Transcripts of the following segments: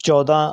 14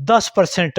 10%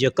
1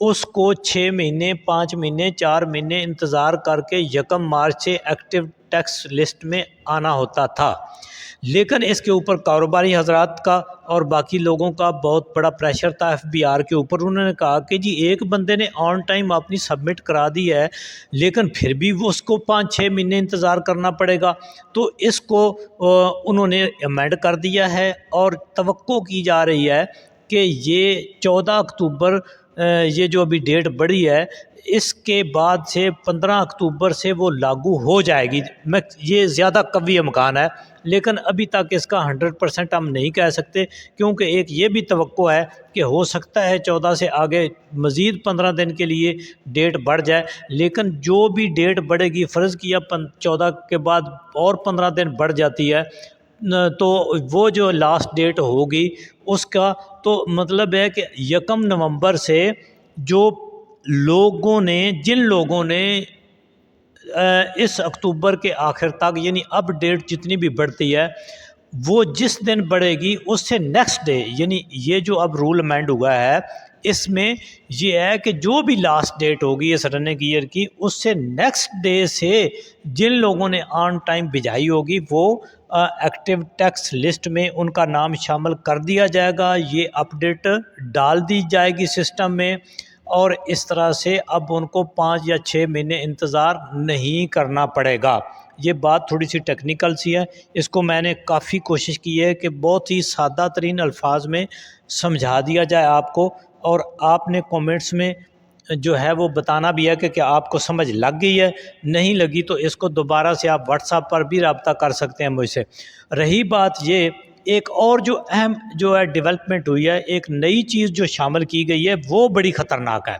اس کو 6 مہینے 5 مہینے 4 مہینے انتظار کر کے 1 مارچ سے ایکٹیو ٹیکس لسٹ میں آنا ہوتا تھا۔ لیکن اس کے اوپر کاروباری حضرات کا اور باقی لوگوں کا بہت بڑا پریشر تھا FBR کے اوپر۔ انہوں نے کہا کہ جی ایک بندے نے آن ٹائم اپنی سبمٹ کرا دی ہے لیکن پھر بھی وہ اس کو 5-6 مہینے انتظار کرنا پڑے گا، تو اس کو انہوں نے امینڈ کر دیا ہے اور توقع کی جا رہی ہے کہ یہ 14 اکتوبر یہ جو ابھی ڈیٹ بڑھی ہے اس کے بعد سے 15 اکتوبر سے وہ لاگو ہو جائے گی۔ یہ زیادہ قوی امکان ہے لیکن ابھی تک اس کا 100% ہم نہیں کہہ سکتے، کیونکہ ایک یہ بھی توقع ہے کہ ہو سکتا ہے 14 سے آگے مزید 15 دن کے لیے ڈیٹ بڑھ جائے، لیکن جو بھی ڈیٹ بڑھے گی، فرض کیا 14 کے بعد اور 15 دن بڑھ جاتی ہے تو وہ جو لاسٹ ڈیٹ ہوگی اس کا تو مطلب ہے کہ 1 نومبر سے جو جن لوگوں نے اس اکتوبر کے آخر تک، یعنی اب ڈیٹ جتنی بھی بڑھتی ہے وہ جس دن بڑھے گی اس سے نیکسٹ ڈے، یعنی یہ جو اب رول امینڈ ہوا ہے اس میں یہ ہے کہ جو بھی لاسٹ ڈیٹ ہوگی اس رننگ ایئر کی، اس سے نیکسٹ ڈے سے جن لوگوں نے آن ٹائم بھجائی ہوگی وہ ایکٹیو ٹیکس لسٹ میں ان کا نام شامل کر دیا جائے گا۔ یہ اپڈیٹ ڈال دی جائے گی سسٹم میں، اور اس طرح سے اب ان کو 5 یا 6 مہینے انتظار نہیں کرنا پڑے گا۔ یہ بات تھوڑی سی ٹیکنیکل سی ہے، اس کو میں نے کافی کوشش کی ہے کہ بہت ہی سادہ ترین الفاظ میں سمجھا دیا جائے آپ کو، اور آپ نے کومنٹس میں جو ہے وہ بتانا بھی ہے کہ کیا آپ کو سمجھ لگ گئی ہے، نہیں لگی تو اس کو دوبارہ سے آپ واٹس ایپ پر بھی رابطہ کر سکتے ہیں مجھ سے۔ رہی بات یہ، ایک اور جو اہم جو ہے ڈیولپمنٹ ہوئی ہے، ایک نئی چیز جو شامل کی گئی ہے وہ بڑی خطرناک ہے۔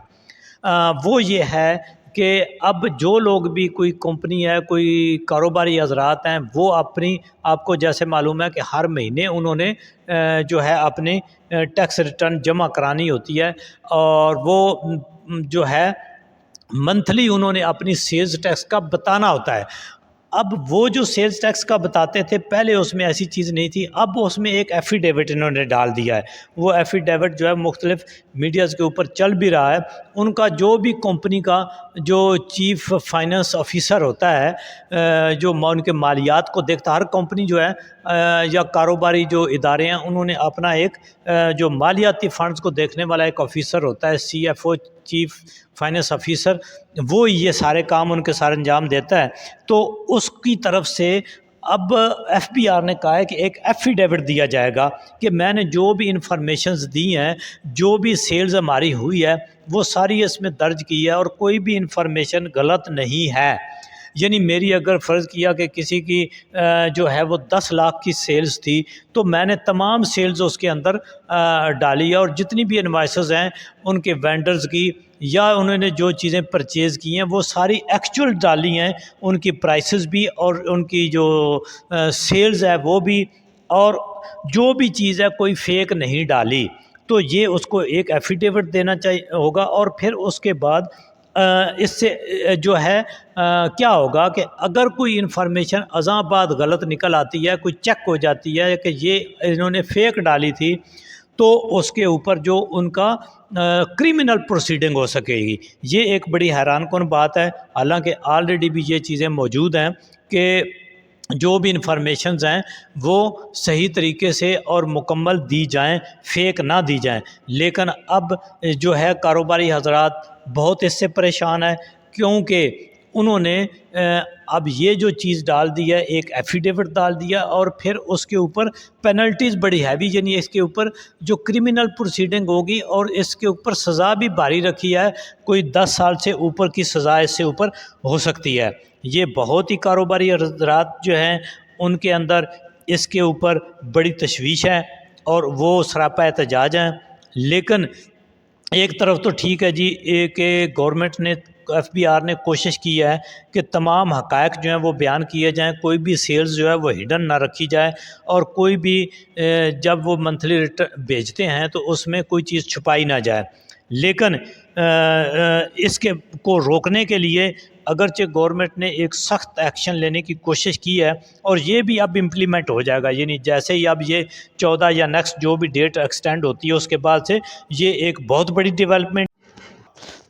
وہ یہ ہے کہ اب جو لوگ بھی کوئی کمپنی ہے، کوئی کاروباری حضرات ہیں، وہ آپ کو جیسے معلوم ہے کہ ہر مہینے انہوں نے جو ہے اپنی ٹیکس ریٹرن جمع کرانی ہوتی ہے، اور وہ جو ہے منتھلی انہوں نے اپنی سیلز ٹیکس کا بتانا ہوتا ہے۔ اب وہ جو سیلز ٹیکس کا بتاتے تھے پہلے اس میں ایسی چیز نہیں تھی، اب اس میں ایک ایفیڈیوٹ انہوں نے ڈال دیا ہے۔ وہ ایفیڈیوٹ جو ہے مختلف میڈیاز کے اوپر چل بھی رہا ہے، ان کا جو بھی کمپنی کا جو چیف فائنانس آفیسر ہوتا ہے، جو ان کے مالیات کو دیکھتا، ہر کمپنی جو ہے یا کاروباری جو ادارے ہیں انہوں نے اپنا ایک جو مالیاتی فنڈز کو دیکھنے والا ایک آفیسر ہوتا ہے، CFO چیف فائنانس آفیسر، وہ یہ سارے کام ان کے ساتھ انجام دیتا ہے۔ تو اس کی طرف سے اب FBR نے کہا ہے کہ ایک ایفیڈیوٹ دیا جائے گا کہ میں نے جو بھی انفارمیشنز دی ہیں، جو بھی سیلز ہماری ہوئی ہے وہ ساری اس میں درج کی ہے اور کوئی بھی انفارمیشن غلط نہیں ہے۔ یعنی میری اگر فرض کیا کہ کسی کی جو ہے وہ 10 لاکھ کی سیلز تھی تو میں نے تمام سیلز اس کے اندر ڈالی ہے، اور جتنی بھی انوائسز ہیں ان کے وینڈرز کی یا انہوں نے جو چیزیں پرچیز کی ہیں وہ ساری ایکچوئل ڈالی ہیں، ان کی پرائسز بھی اور ان کی جو سیلز ہے وہ بھی، اور جو بھی چیز ہے کوئی فیک نہیں ڈالی۔ تو یہ اس کو ایک ایفیڈیوٹ دینا چاہیے ہوگا، اور پھر اس کے بعد اس سے جو ہے کیا ہوگا کہ اگر کوئی انفارمیشن ازاں بعد غلط نکل آتی ہے، کوئی چیک ہو جاتی ہے کہ یہ انہوں نے فیک ڈالی تھی، تو اس کے اوپر جو ان کا کرمنل پروسیڈنگ ہو سکے گی۔ یہ ایک بڑی حیران کن بات ہے، حالانکہ آلریڈی بھی یہ چیزیں موجود ہیں کہ جو بھی انفارمیشنز ہیں وہ صحیح طریقے سے اور مکمل دی جائیں، فیک نہ دی جائیں۔ لیکن اب جو ہے کاروباری حضرات بہت اس سے پریشان ہیں، کیونکہ انہوں نے اب یہ جو چیز ڈال دی ہے، ایک ایفیڈیوٹ ڈال دیا، اور پھر اس کے اوپر پینلٹیز بڑی ہیوی، یعنی اس کے اوپر جو کرمنل پروسیڈنگ ہوگی اور اس کے اوپر سزا بھی بھاری رکھی ہے، کوئی 10 سال سے اوپر کی سزا اس سے اوپر ہو سکتی ہے۔ یہ بہت ہی کاروباری حضرات جو ہیں ان کے اندر اس کے اوپر بڑی تشویش ہے اور وہ سراپا احتجاج ہیں۔ لیکن ایک طرف تو ٹھیک ہے جی، کہ گورنمنٹ نے FBR نے کوشش کی ہے کہ تمام حقائق جو ہیں وہ بیان کیے جائیں، کوئی بھی سیلز جو ہے وہ ہڈن نہ رکھی جائے، اور کوئی بھی جب وہ منتھلی ریٹرن بھیجتے ہیں تو اس میں کوئی چیز چھپائی نہ جائے۔ لیکن اس کے کو روکنے کے لیے اگرچہ گورنمنٹ نے ایک سخت ایکشن لینے کی کوشش کی ہے، اور یہ بھی اب امپلیمنٹ ہو جائے گا، یعنی جیسے ہی اب یہ 14 یا نیکسٹ جو بھی ڈیٹ ایکسٹینڈ ہوتی ہے اس کے بعد سے یہ ایک بہت بڑی ڈیولپمنٹ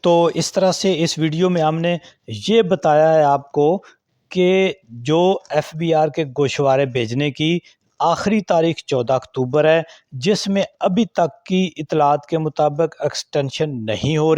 تو اس طرح سے اس ویڈیو میں ہم نے یہ بتایا ہے آپ کو کہ جو FBR کے گوشوارے بھیجنے کی آخری تاریخ 14 اکتوبر ہے، جس میں ابھی تک کی اطلاعات کے مطابق ایکسٹینشن نہیں ہو رہی